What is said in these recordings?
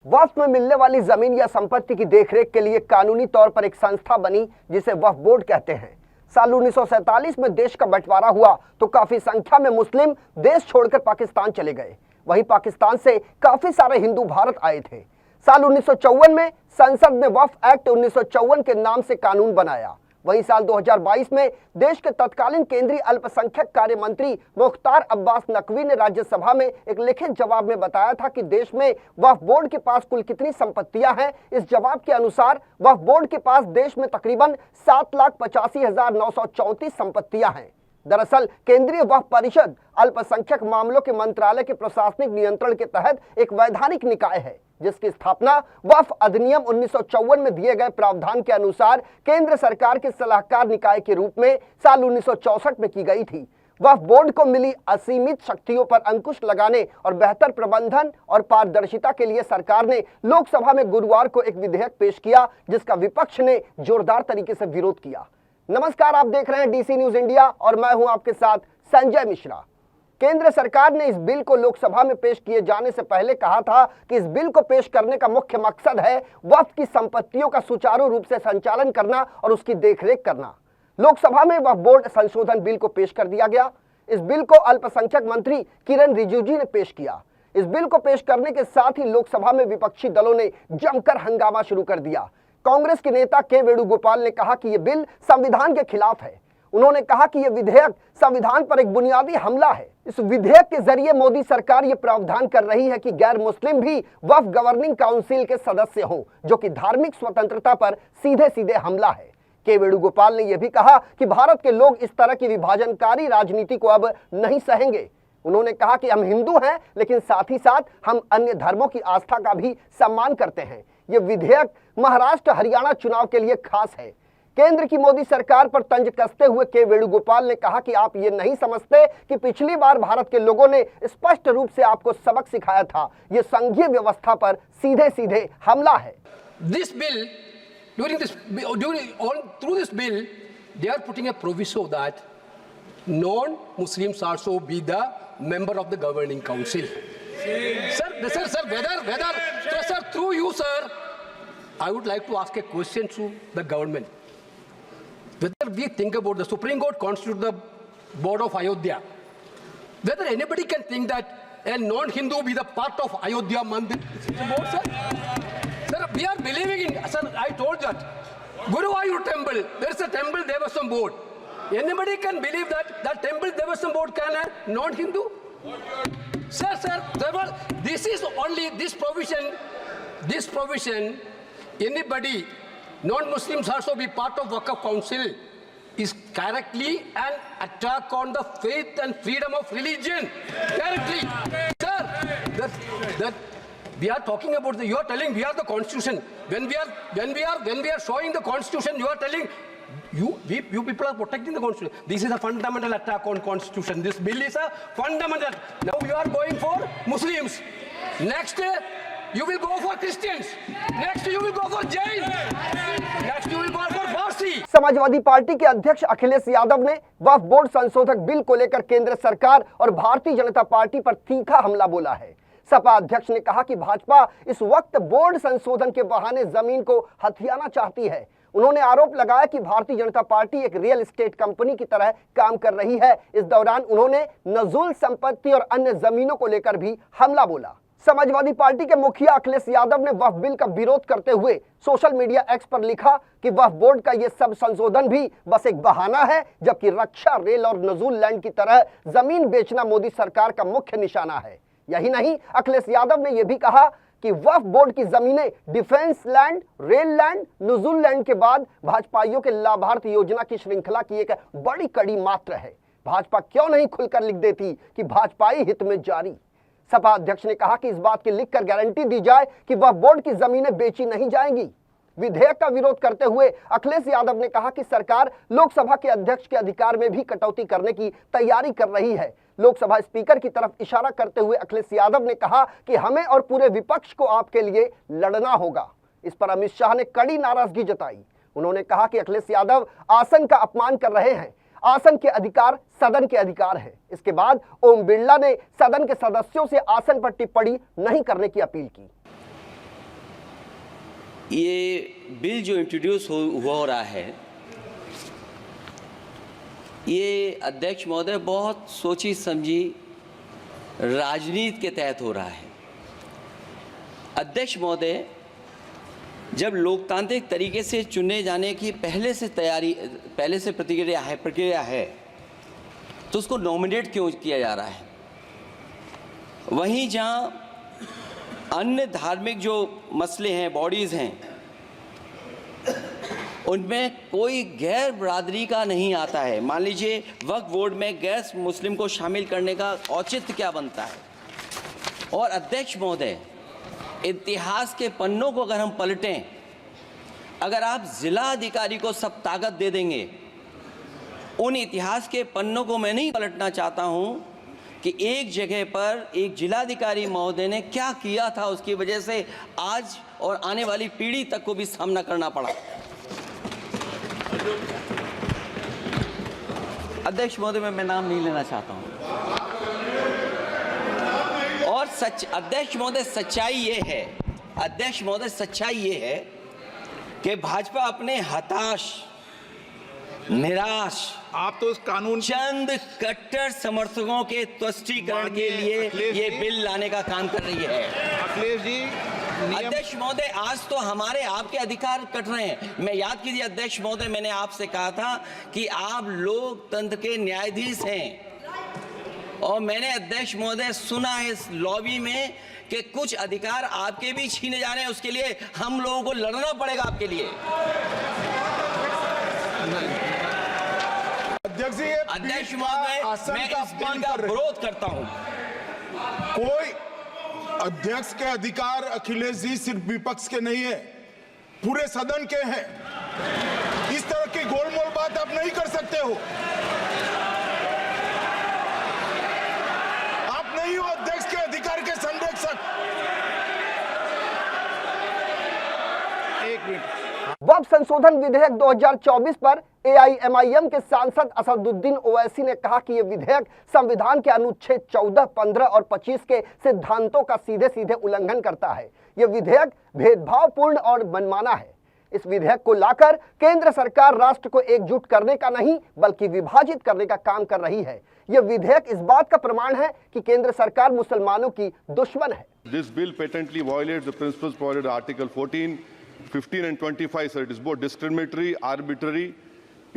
वक्फ में मिलने वाली जमीन या संपत्ति की देखरेख के लिए कानूनी तौर पर एक संस्था बनी जिसे वक्फ बोर्ड कहते हैं। साल 1947 में देश का बंटवारा हुआ तो काफी संख्या में मुस्लिम देश छोड़कर पाकिस्तान चले गए। वहीं पाकिस्तान से काफी सारे हिंदू भारत आए थे। साल 1954 में संसद ने वक्फ एक्ट 1954 के नाम से कानून बनाया। वहीं साल 2022 में देश के तत्कालीन केंद्रीय अल्पसंख्यक कार्य मंत्री मुख्तार अब्बास नकवी ने राज्यसभा में एक लिखित जवाब में बताया था कि देश में वक्फ बोर्ड के पास कुल कितनी संपत्तियां हैं। इस जवाब के अनुसार वक्फ बोर्ड के पास देश में तकरीबन 7,85,934 संपत्तियां हैं। दरअसल केंद्रीय वक्फ परिषद अल्पसंख्यक मामलों के मंत्रालय के प्रशासनिक नियंत्रण के तहत एक वैधानिक निकाय है, जिसकी स्थापना वक्फ अधिनियम 1954 में दिए गए प्रावधान के अनुसार केंद्र सरकार के सलाहकार निकाय के रूप में साल 1964 में की गई थी। वक्फ बोर्ड को मिली असीमित शक्तियों पर अंकुश लगाने और बेहतर प्रबंधन और पारदर्शिता के लिए सरकार ने लोकसभा में गुरुवार को एक विधेयक पेश किया, जिसका विपक्ष ने जोरदार तरीके से विरोध किया। नमस्कार, आप देख रहे हैं डीसी न्यूज इंडिया और मैं हूं आपके साथ संजय मिश्रा। केंद्र सरकार ने इस बिल को लोकसभा में पेश किए जाने से पहले कहा था कि इस बिल को पेश करने का मुख्य मकसद है वक्फ की संपत्तियों का सुचारू रूप से संचालन करना और उसकी देखरेख करना। लोकसभा में वक्फ बोर्ड संशोधन बिल को पेश कर दिया गया। इस बिल को अल्पसंख्यक मंत्री किरण रिजिजू ने पेश किया। इस बिल को पेश करने के साथ ही लोकसभा में विपक्षी दलों ने जमकर हंगामा शुरू कर दिया। कांग्रेस के नेता के वेणुगोपाल ने कहा कि यह बिल संविधान के खिलाफ है। उन्होंने कहा कि यह विधेयक संविधान पर एक बुनियादी हमला है। इस विधेयक के जरिए मोदी सरकार यह प्रावधान कर रही है कि गैर मुस्लिम भी वक्फ गवर्निंग काउंसिल के सदस्य हों, जो कि धार्मिक स्वतंत्रता पर सीधे सीधे हमला है। के वेणुगोपाल ने यह भी कहा कि भारत के लोग इस तरह की विभाजनकारी राजनीति को अब नहीं सहेंगे। उन्होंने कहा कि हम हिंदू हैं, लेकिन साथ ही साथ हम अन्य धर्मों की आस्था का भी सम्मान करते हैं। यह विधेयक महाराष्ट्र हरियाणा चुनाव के लिए खास है। केंद्र की मोदी सरकार पर तंज कसते हुए के वेणुगोपाल ने कहा कि आप ये नहीं समझते कि पिछली बार भारत के लोगों ने स्पष्ट रूप से आपको सबक सिखाया था। यह संघीय व्यवस्था पर सीधे सीधे हमला है। This bill, through this bill, they are putting a proviso that non-Muslims also be the member of the governing council. Sir, through you, sir, I would like to ask a question to the government. Whether we think about the Supreme Court constitute the board of Ayodhya, whether anybody can think that a non-Hindu be the part of Ayodhya Mandir board, sir? Sir, we are believing in, sir, I told that. Guruvayur temple, there is a temple Devaswam board. Anybody can believe that that temple Devaswam board can a non-Hindu? Sir, this is only this provision, anybody, non-Muslims also be part of Waqf Council is correctly an attack on the faith and freedom of religion. Correctly. Sir, that we are talking about you are telling we are the constitution. When we are showing the constitution, you are telling you people are protecting the constitution. This is a fundamental attack on constitution. This bill is a fundamental. Now you are going for Muslims. Next you will go for Christians. Next you will go for Jains. Next you will go for Parsi. Samajwadi party के अध्यक्ष अखिलेश यादव ने वक्फ board संशोधक bill को लेकर केंद्र सरकार और Bharatiya Janata party पर तीखा हमला बोला है। सपा अध्यक्ष ने कहा कि भाजपा इस वक्त बोर्ड संशोधन के बहाने जमीन को हथियाना चाहती है। उन्होंने आरोप लगाया कि भारतीय जनता पार्टी एक रियल एस्टेट कंपनी की तरह काम कर रही है। इस दौरान उन्होंने नजूल संपत्ति और अन्य जमीनों को लेकर भी हमला बोला। समाजवादी पार्टी के मुखिया अखिलेश यादव ने वक्फ बिल का विरोध करते हुए सोशल मीडिया एक्स पर लिखा कि वक्फ बोर्ड का यह सब संशोधन भी बस एक बहाना है, जबकि रक्षा, रेल और नजूल लैंड की तरह जमीन बेचना मोदी सरकार का मुख्य निशाना है। यही नहीं, अखिलेश यादव ने यह भी कहा कि वक्फ बोर्ड की जमीनें डिफेंस लैंड, रेल लैंड, नजूल लैंड के बाद भाजपाइयों के लाभार्थ योजना की श्रृंखला की एक बड़ी कड़ी मात्र है। भाजपा क्यों नहीं खुलकर लिख देती कि भाजपाई हित में जारी। सपा अध्यक्ष ने कहा कि इस बात की लिखकर गारंटी दी जाए कि वक्फ बोर्ड की जमीनें बेची नहीं जाएंगी। विधेयक का विरोध करते हुए अखिलेश यादव ने कहा कि सरकार लोकसभा के अध्यक्ष के अधिकार में भी कटौती करने की तैयारी कर रही है। लोकसभा स्पीकर की तरफ इशारा करते हुए अखिलेश यादव ने कहा कि हमें और पूरे विपक्ष को आपके लिए लड़ना होगा। इस पर अमित शाह ने कड़ी नाराजगी जताई। उन्होंने कहा कि अखिलेश यादव आसन का अपमान कर रहे हैं। आसन के अधिकार सदन के अधिकार है। इसके बाद ओम बिरला ने सदन के सदस्यों से आसन पर टिप्पणी नहीं करने की अपील की। ये बिल जो इंट्रोड्यूस हो रहा है, ये अध्यक्ष महोदय बहुत सोची समझी राजनीति के तहत हो रहा है। अध्यक्ष महोदय, जब लोकतांत्रिक तरीके से चुने जाने की पहले से प्रक्रिया है तो उसको नॉमिनेट क्यों किया जा रहा है? वहीं जहां अन्य धार्मिक जो मसले हैं, बॉडीज़ हैं, उनमें कोई गैर बरादरी का नहीं आता है। मान लीजिए वक्फ बोर्ड में गैर मुस्लिम को शामिल करने का औचित्य क्या बनता है? और अध्यक्ष महोदय, इतिहास के पन्नों को अगर हम पलटें, अगर आप जिला अधिकारी को सब ताकत दे देंगे, उन इतिहास के पन्नों को मैं नहीं पलटना चाहता हूं कि एक जगह पर एक जिलाधिकारी महोदय ने क्या किया था, उसकी वजह से आज और आने वाली पीढ़ी तक को भी सामना करना पड़ा। अध्यक्ष महोदय, मैं नाम नहीं लेना चाहता हूं। और अध्यक्ष महोदय, सच्चाई ये है कि भाजपा अपने हताश, निराश, आप तो इस कानून चंद कट्टर समर्थकों के तुष्टीकरण के लिए ये बिल लाने का काम कर रही है। अखिलेश जी, अध्यक्ष महोदय, आज तो हमारे आपके अधिकार कट रहे हैं। मैं याद कीजिए अध्यक्ष महोदय, मैंने आपसे कहा था कि आप लोकतंत्र के न्यायाधीश हैं, और मैंने अध्यक्ष महोदय सुना है इस लॉबी में कि कुछ अधिकार आपके भी छीने जा रहे हैं। उसके लिए हम लोगों को लड़ना पड़ेगा आपके लिए। अध्यक्ष महोदय, मैं इस बिल का विरोध करता हूं। कोई अध्यक्ष के अधिकार अखिलेश जी सिर्फ विपक्ष के नहीं है, पूरे सदन के हैं। इस तरह की गोलमोल बात आप नहीं कर सकते हो। आप नहीं हो अध्यक्ष के अधिकार के संरक्षक। एक मिनट। वक्फ संशोधन विधेयक 2024 पर एआईएमआईएम के सांसद असदुद्दीन ओवैसी ने कहा कि यह विधेयक संविधान के अनुच्छेद 14, 15 और 25 के सिद्धांतों का सीधे सीधे उल्लंघन करता है। यह विधेयक भेदभावपूर्ण और मनमाना है। इस विधेयक को लाकर केंद्र सरकार राष्ट्र को एकजुट करने का नहीं बल्कि विभाजित करने का काम कर रही है। यह विधेयक इस बात का प्रमाण है कि केंद्र सरकार मुसलमानों की दुश्मन है। This bill patently violates the principles provided in Article 14, 15 and 25, sir. It is both discriminatory, arbitrary.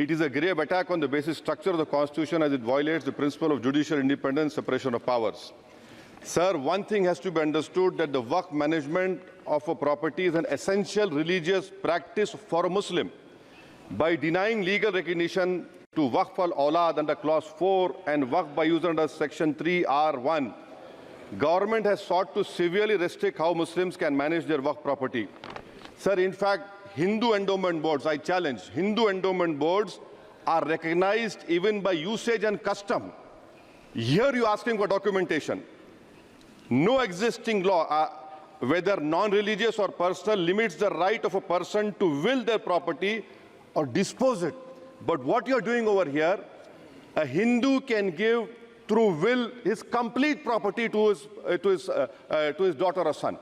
It is a grave attack on the basic structure of the Constitution as it violates the principle of judicial independence, separation of powers. Sir, one thing has to be understood, that the Waqf management of a property is an essential religious practice for a Muslim. By denying legal recognition to Waqf al-Awlad under Clause 4 and Waqf by user under Section 3R1, government has sought to severely restrict how Muslims can manage their Waqf property. Sir, in fact, Hindu endowment boards, I challenge, Hindu endowment boards are recognized even by usage and custom. Here you're asking for documentation. No existing law, whether non-religious or personal, limits the right of a person to will their property or dispose it. But what you're doing over here, a Hindu can give through will his complete property to his daughter or son.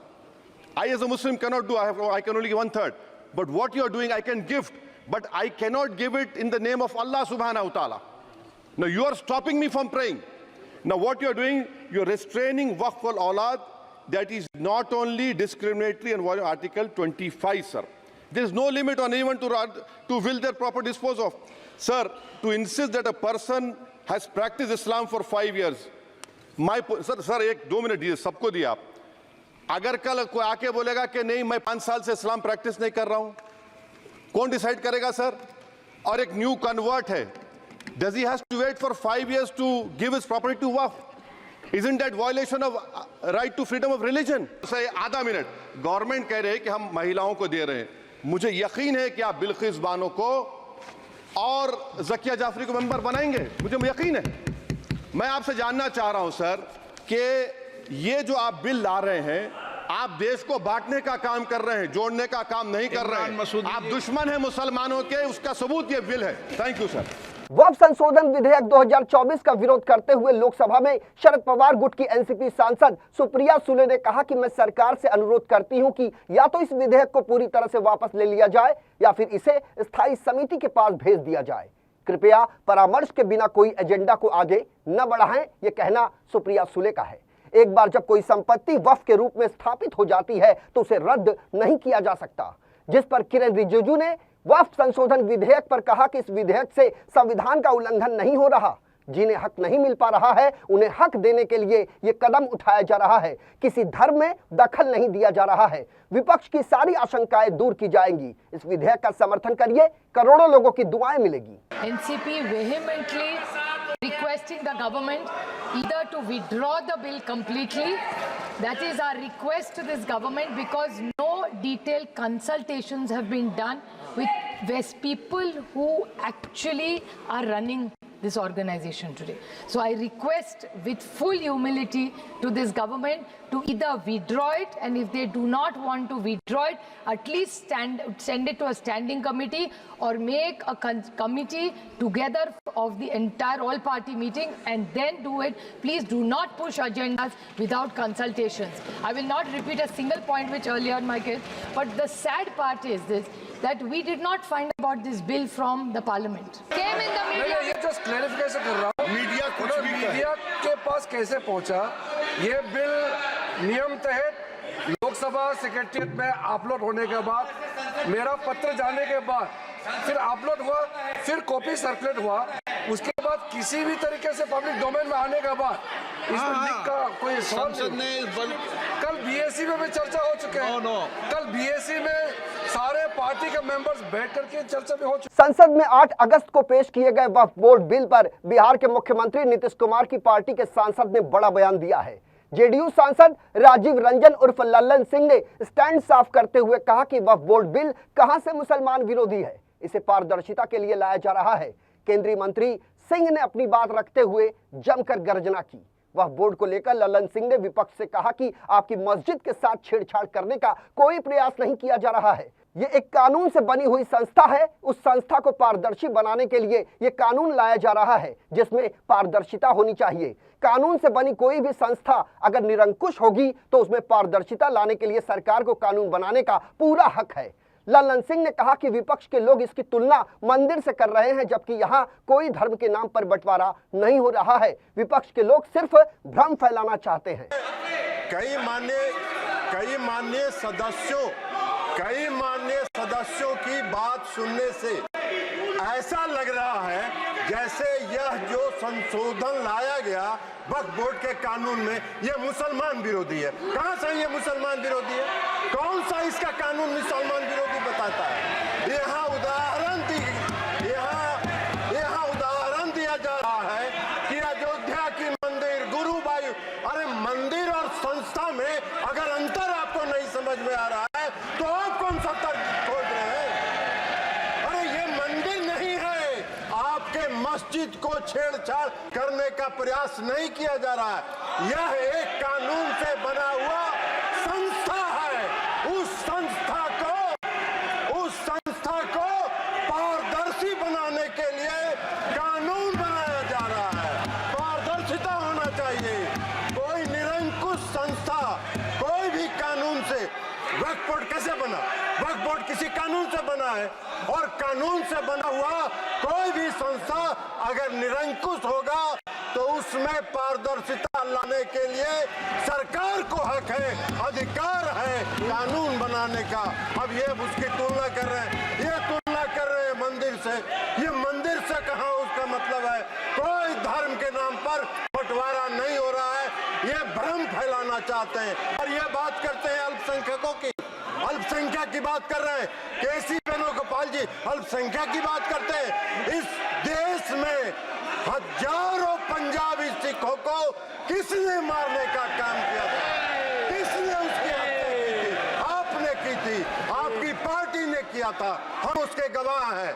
I as a Muslim cannot do, I can only give 1/3. But what you're doing, I can gift, but I cannot give it in the name of Allah subhanahu wa ta'ala. Now you are stopping me from praying. Now what you're doing, you're restraining Waqf al-Awlad. That is not only discriminatory and violating Article 25, sir. There is no limit on anyone to will their property dispose of. Sir, to insist that a person has practiced Islam for 5 years. Sir, एक 2 minute दिए, सबको दिया आप. अगर कल कोई आके बोलेगा कि नहीं मैं 5 साल से इस्लाम प्रैक्टिस नहीं कर रहा हूं, कौन डिसाइड करेगा सर? और एक न्यू कन्वर्ट है, does he has to wait for 5 years to give his property to Waqf? Isn't that violation of right to freedom of religion? Sir, आधा मिनट, गवर्नमेंट कह रहे हैं कि हम महिलाओं को दे रहे हैं. मुझे यकीन है कि आप बिल्किस बानो को और ज़किया जाफरी को मेंबर बनाएंगे, मुझे यकीन है. मैं आपसे जानना चाह रहा हूं सर कि ये जो आप बिल ला रहे हैं, आप देश को बांटने का काम कर रहे हैं, जोड़ने का काम नहीं कर रहे हैं. आप दुश्मन हैं मुसलमानों के, उसका सबूत ये बिल है. Thank you sir. वक्फ संशोधन विधेयक 2024 का विरोध करते हुए लोकसभा में शरद पवार गुट की एनसीपी सांसद सुप्रिया सुले ने कहा कि मैं सरकार से अनुरोध करती हूं कि या तो इस विधेयक को पूरी तरह से वापस ले लिया जाए या फिर इसे स्थायी समिति के पास भेज दिया जाए। कृपया परामर्श के बिना कोई एजेंडा को आगे न बढ़ाएं, ये कहना सुप्रिया सुले का है। एक बार जब कोई संपत्ति वक्फ के रूप में स्थापित हो जाती है तो उसे रद्द नहीं किया जा सकता, जिस पर किरेन रिजिजू ने वक्फ संशोधन विधेयक पर कहा कि इस विधेयक से संविधान का उल्लंघन नहीं हो रहा। जिन्हें हक नहीं मिल पा रहा है उन्हें हक देने के लिए ये कदम उठाया जा रहा है। किसी धर्म में दखल नहीं दिया जा रहा है। विपक्ष की सारी आशंकाएं दूर की जाएंगी। इस विधेयक का समर्थन करिए, करोड़ों लोगों की दुआएं मिलेगी। NCP vehemently requesting the government either to withdraw the bill completely. That is our request to this government, because no detailed consultations have been done with people who actually are running this organization today. So I request with full humility to this government to either withdraw it, and if they do not want to withdraw it, at least send it to a standing committee or make a committee together of the entire all-party meeting and then do it. Please do not push agendas without consultations. I will not repeat a single point which earlier Michael, but the sad part is this, that we did not find about this bill from the parliament. Came in the media. ये just clarification कर रहा हूँ, media के पास कैसे पहुंचा ये bill नियम तहत लोकसभा सेक्रेटरीट में अपलोड होने के बाद, मेरा पत्र जाने के बाद फिर अपलोड हुआ, फिर कॉपी सर्कुलेट हुआ, उसके बाद किसी भी तरीके से पब्लिक डोमेन में आने के बाद इस बिल का कोई संसद ने कल बीएससी में भी चर्चा हो चुके हैं। कल बीएससी में सारे पार्टी के मेंबर्स बैठ करके चर्चा भी हो चुकी। संसद में 8 अगस्त को पेश किए गए वक्फ बोर्ड बिल पर बिहार के मुख्यमंत्री नीतीश कुमार की पार्टी के सांसद ने बड़ा बयान दिया है। जेडीयू सांसद राजीव रंजन उर्फ लल्लन सिंह ने स्टैंड साफ करते हुए कहा कि वक्फ बोर्ड बिल कहां से मुसलमान विरोधी है, इसे पारदर्शिता के लिए लाया जा रहा है। केंद्रीय मंत्री सिंह ने अपनी बात रखते हुए जमकर गर्जना की। वक्फ बोर्ड को लेकर लल्लन सिंह ने विपक्ष से कहा कि आपकी मस्जिद के साथ छेड़छाड़ करने का कोई प्रयास नहीं किया जा रहा है। ये एक कानून से बनी हुई संस्था है। उस संस्था को पारदर्शी बनाने के लिए ये कानून लाया जा रहा है जिसमें पारदर्शिता होनी चाहिए। कानून से बनी कोई भी संस्था अगर निरंकुश होगी तो उसमें पारदर्शिता लाने के लिए सरकार को कानून बनाने का पूरा हक है। लल्लन सिंह ने कहा कि विपक्ष के लोग इसकी तुलना मंदिर से कर रहे हैं, जबकि यहाँ कोई धर्म के नाम पर बंटवारा नहीं हो रहा है। विपक्ष के लोग सिर्फ भ्रम फैलाना चाहते हैं। कई माननीय सदस्यों की बात सुनने से ऐसा लग रहा है जैसे यह जो संशोधन लाया गया वक्फ बोर्ड के कानून में यह मुसलमान विरोधी है। कहां से ये मुसलमान विरोधी है? कौन सा इसका कानून मुसलमान विरोधी बताता है? यहाँ उदाहरण दिया जा रहा है कि अयोध्या की मंदिर गुरुबायू, अरे मंदिर और संस्था में अगर अंतर आपको नहीं समझ में आ रहा है तो आप कौन सा तर्क खोज रहे हैं? अरे ये मंदिर नहीं है, आपके मस्जिद को छेड़छाड़ करने का प्रयास नहीं किया जा रहा है। यह एक कानून से बना हुआ संस्था है। उस संस्था को पारदर्शी बनाने के लिए कानून बनाया जा रहा है। पारदर्शिता होना चाहिए। कोई निरंकुश संस्था कोई भी कानून से, वक्फ बोर्ड कैसे बना? वक्फ बोर्ड किसी कानून से बना है, और कानून से बना हुआ कोई भी संस्था अगर निरंकुश होगा तो उसमें पारदर्शिता लाने के लिए सरकार को हक है, अधिकार है कानून बनाने का। अब ये उसकी तुलना कर रहे हैं, मंदिर से। ये मंदिर से कहाँ उसका मतलब है? कोई धर्म के नाम पर बंटवारा नहीं हो रहा है। ये भ्रम फैलाना चाहते हैं। और ये बात करते हैं अल्पसंख्यकों की, अल्पसंख्यक की बात कर रहे हैं। केसी वेणुगोपाल जी अल्पसंख्यक की बात करते हैं। इस देश में हजारों पंजाबी सिखों को किसने मारने का काम किया था? किसने उसकी हत्या की थी? आपने की थी, आपकी पार्टी ने किया था। हम उसके गवाह हैं।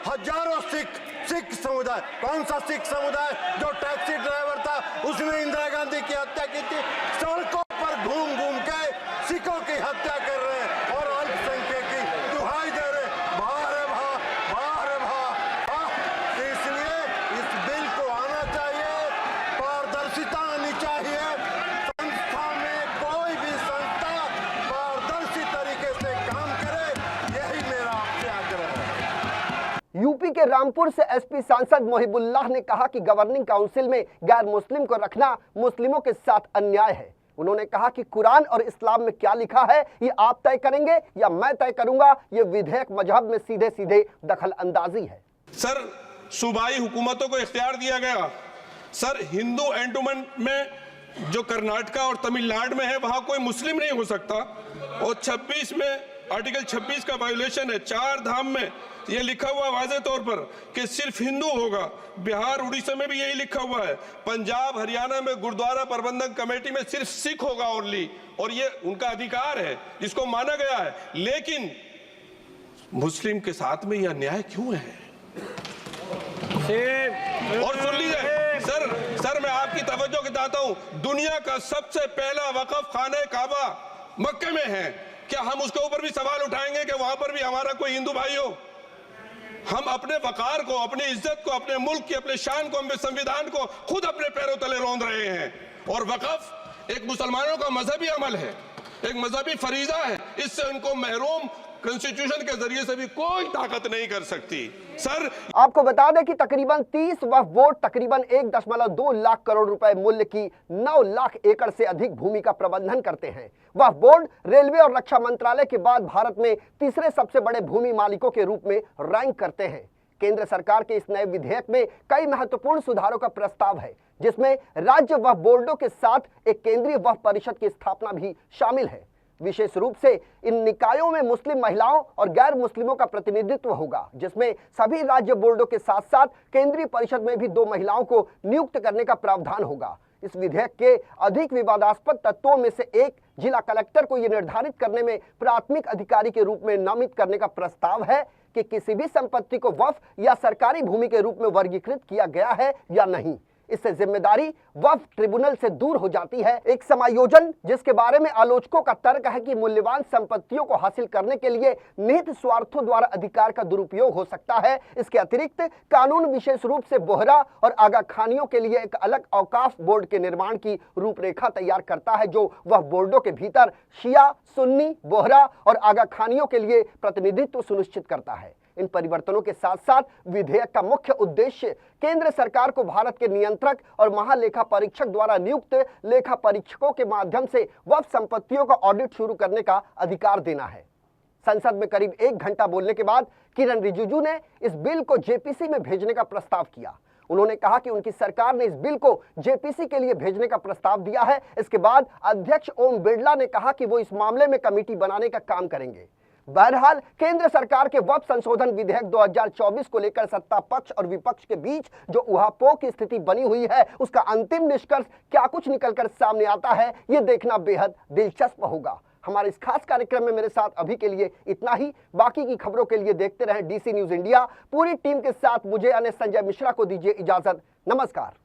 हजारों सिख समुदाय, कौन सा सिख समुदाय जो टैक्सी ड्राइवर था उसने इंदिरा गांधी की हत्या की थी? सड़कों पर घूम के सिखों की हत्या कर रहे हैं और अल्पसंख्यक की दुहाई दे रहे हैं। यूपी के रामपुर से एसपी सांसद मोहिबुल्लाह ने कहा कि गवर्निंग काउंसिल में गैर मुस्लिम को रखना मुस्लिमों के साथ अन्याय है। उन्होंने कहा कि कुरान और इस्लाम में क्या लिखा है ये आप तय करेंगे या मैं तय करूंगा। ये विधेयक मजहब में सीधे सीधे दखल अंदाजी है। सर, सूबाई हुकूमतों को इख्तियार दिया गया। सर, हिंदू एंडोमेंट में जो कर्नाटका और तमिलनाडु में है वहां कोई मुस्लिम नहीं हो सकता। और 26 में आर्टिकल 26 का वायोलेशन है। 4 धाम में ये लिखा हुआ वाज़े तौर पर कि सिर्फ हिंदू होगा। बिहार उड़ीसा में भी यही लिखा हुआ है। पंजाब हरियाणा में गुरुद्वारा प्रबंधन कमेटी में सिर्फ सिख होगा ओनली, और ये उनका अधिकार है जिसको माना गया है। लेकिन मुस्लिम के साथ में यह अन्याय क्यों है? और सुन लीजिए सर, मैं आपकी तवज्जो के चाहता हूं, दुनिया का सबसे पहला वक़फ़ खाने काबा मक्के में है। क्या हम उसके ऊपर भी सवाल उठाएंगे कि वहां पर भी हमारा कोई हिंदू भाई हो? हम अपने वकार को, अपनी इज्जत को, अपने मुल्क की, अपने शान को, अपने संविधान को खुद अपने पैरों तले रौंद रहे हैं। और वक़फ़ एक मुसलमानों का मजहबी अमल है, एक मजहबी फरीजा है। इससे उनको महरूम कॉन्स्टिट्यूशन के जरिए से भी कोई ताकत नहीं कर सकती। सर, आपको बता दें कि तकरीबन 30 वक्फ बोर्ड तकरीबन 1.2 लाख करोड़ रुपए मूल्य की 9 लाख एकड़ से अधिक भूमि का प्रबंधन करते हैं। वक्फ बोर्ड रेलवे और रक्षा मंत्रालय के बाद भारत में तीसरे सबसे बड़े भूमि मालिकों के रूप में रैंक करते हैं। केंद्र सरकार के इस नए विधेयक में कई महत्वपूर्ण सुधारों का प्रस्ताव है, जिसमें राज्य वक्फ बोर्डों के साथ एक केंद्रीय वक्फ परिषद की स्थापना भी शामिल है। विशेष रूप से इन निकायों में मुस्लिम महिलाओं और गैर मुस्लिमों का प्रतिनिधित्व होगा, जिसमें सभी राज्य बोर्डों के साथ साथ केंद्रीय परिषद में भी 2 महिलाओं को नियुक्त करने का प्रावधान होगा। इस विधेयक के अधिक विवादास्पद तत्वों में से एक जिला कलेक्टर को यह निर्धारित करने में प्राथमिक अधिकारी के रूप में नामित करने का प्रस्ताव है कि किसी भी संपत्ति को वक्फ या सरकारी भूमि के रूप में वर्गीकृत किया गया है या नहीं। इससे जिम्मेदारी वक्फ ट्रिब्यूनल से दूर हो जाती है। एक समायोजन जिसके बारे में आलोचकों का तर्क है कि मूल्यवान संपत्तियों को हासिल करने के लिए निहित स्वार्थों द्वारा अधिकार का दुरुपयोग हो सकता है। इसके अतिरिक्त कानून विशेष रूप से बोहरा और आगा खानियों के लिए एक अलग औकाफ बोर्ड के निर्माण की रूपरेखा तैयार करता है, जो वह बोर्डों के भीतर शिया, सुन्नी, बोहरा और आगा खानियों के लिए प्रतिनिधित्व सुनिश्चित करता है। इन परिवर्तनों के साथ साथ विधेयक का मुख्य उद्देश्य केंद्र सरकार को भारत के नियंत्रक और महालेखा परीक्षक द्वारा नियुक्त लेखा परीक्षकों के माध्यम से वक्फ संपत्तियों का ऑडिट शुरू करने का अधिकार देना है। संसद में करीब 1 घंटा बोलने के बाद किरण रिजिजू ने इस बिल को जेपीसी में भेजने का प्रस्ताव किया। उन्होंने कहा कि उनकी सरकार ने इस बिल को जेपीसी के लिए भेजने का प्रस्ताव दिया है। इसके बाद अध्यक्ष ओम बिरला ने कहा कि वो इस मामले में कमेटी बनाने का काम करेंगे। बहरहाल केंद्र सरकार के वक्फ संशोधन विधेयक 2024 को लेकर सत्ता पक्ष और विपक्ष के बीच जो उहापोह की स्थिति बनी हुई है, उसका अंतिम निष्कर्ष क्या कुछ निकलकर सामने आता है, ये देखना बेहद दिलचस्प होगा। हमारे इस खास कार्यक्रम में मेरे साथ अभी के लिए इतना ही। बाकी की खबरों के लिए देखते रहें डीसी न्यूज इंडिया। पूरी टीम के साथ मुझे यानी संजय मिश्रा को दीजिए इजाजत। नमस्कार।